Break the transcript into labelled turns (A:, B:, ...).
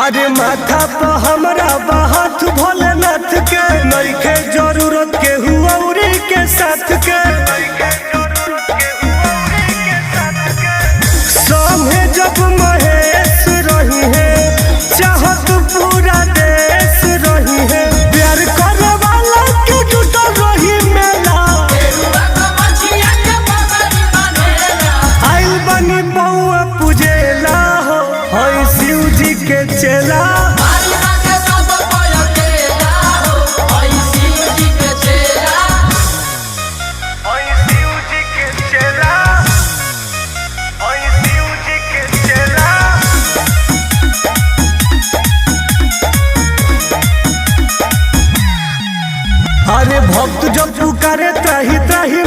A: अरे माथा पर हमरा बात भोलेनाथ के नइखे जरूरत के हुआउरी के साथ के सामने जब महेश रही है चाहत पूरा देश रही है प्यार करे वाला के जुटल रही मेला आइल बनी बउआ पूजेला हो हई शिव जी के चेला अरे भक्त जब पुकारे त्राही त्राही